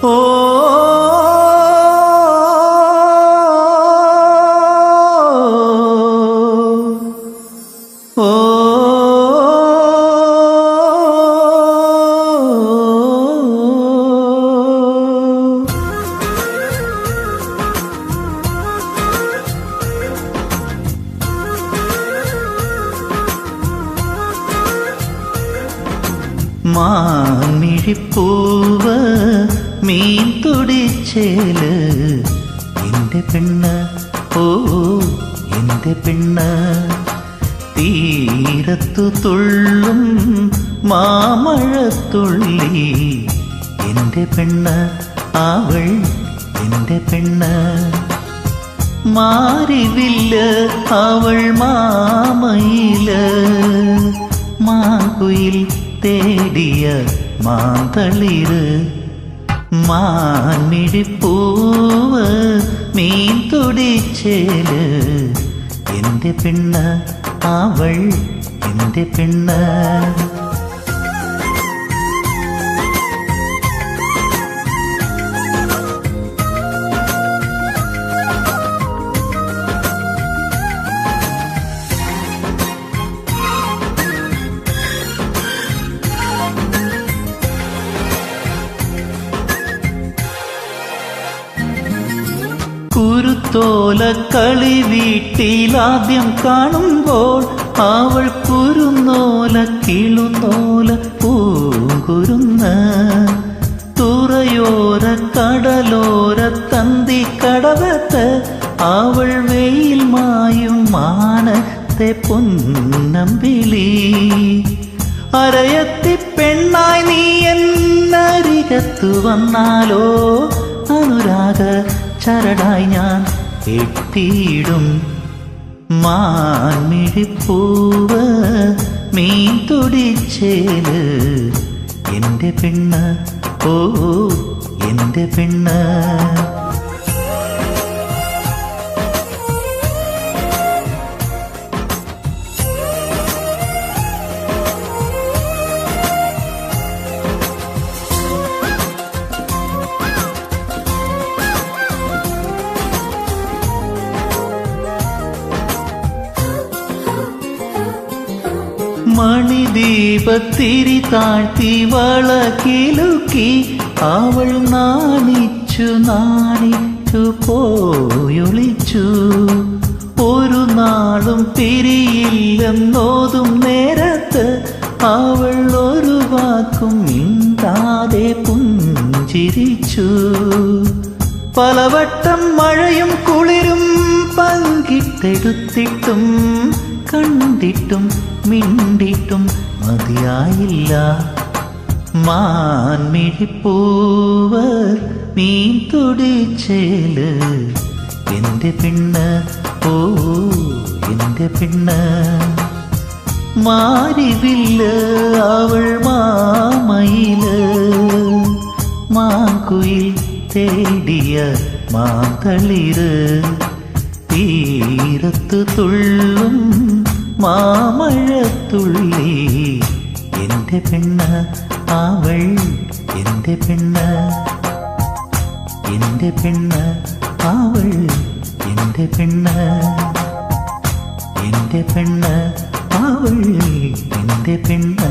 ഓ ഓ മാൻമിഴിപ്പൂവ് മീൻ തുടിച്ചേല് എൻ്റെ പെണ്ണ്, ഓ എൻ്റെ പെണ്ണ്. തീരത്തു തുള്ളും മാമഴത്തുള്ളി എൻ്റെ പെണ്ണ്, അവൾ എൻ്റെ പെണ്ണ്. മാരിവില്ല് അവൾ മാമയില്, മാങ്കുയിൽ തേടിയ മാന്തളിര്. മാൻമിഴിപ്പൂവ് മീൻ തുടിച്ചേല് എൻ്റെ പെണ്ണ്, അവൾ എൻ്റെ പെണ്ണ്. കുരുത്തോല കളി വീട്ടിലാദ്യം കാണുമ്പോൾ അവൾ കുരുന്നോല കിളുന്നോല പൂങ്കുരുന്ന്. തുറയോര കടലോര തന്തി കടവത്ത് അവൾ വെയിൽ മായും മാനത്തെ പൊന്നമ്പിളി. അരയത്തി പെണ്ണായി നീ എന്നരികത്തു വന്നാലോ, അനുരാഗ ചരടായി ഞാൻ എത്തിയിടും. മാൻമിഴിപ്പൂവ് മീൻ തുടിച്ചേല് എൻ്റെ പെണ്ണ്, ഓ എൻ്റെ പെണ്ണ്. മണിദീപത്തിരി താഴ്ത്തി വളകിലുക്കി അവൾ നാണിച്ചു നാണിച്ചു പോയൊളിച്ചു. ഒരു നാളും പിരിയില്ലെന്നോതും നേരത്ത് അവൾ ഒരു വാക്കും മിണ്ടാതെ പുഞ്ചിരിച്ചു. പലവട്ടം മഴയും കുളിരും പങ്കിട്ടെടുത്തിട്ടും കണ്ടിട്ടും മിണ്ടിട്ടും മതിയായില്ല. മാൻമിഴിപ്പൂവ് മീൻ തുടിച്ചേല് എൻ്റെ പെണ്ണ്, ഓ എൻ്റെ പെണ്ണ്. മാരിവില്ല് അവൾ മാമയില്, മാങ്കുയിൽ തേടിയ മാന്തളിര്. തീരത്തു തുള്ളും മാമഴത്തുള്ളി എൻ്റെ പെണ്ണ്, അവൾ എൻ്റെ പെണ്ണ്. എൻ്റെ പെണ്ണ്, അവൾ എൻ്റെ പെണ്ണ്. എൻ്റെ പെണ്ണ്, അവൾ എൻ്റെ പെണ്ണ്.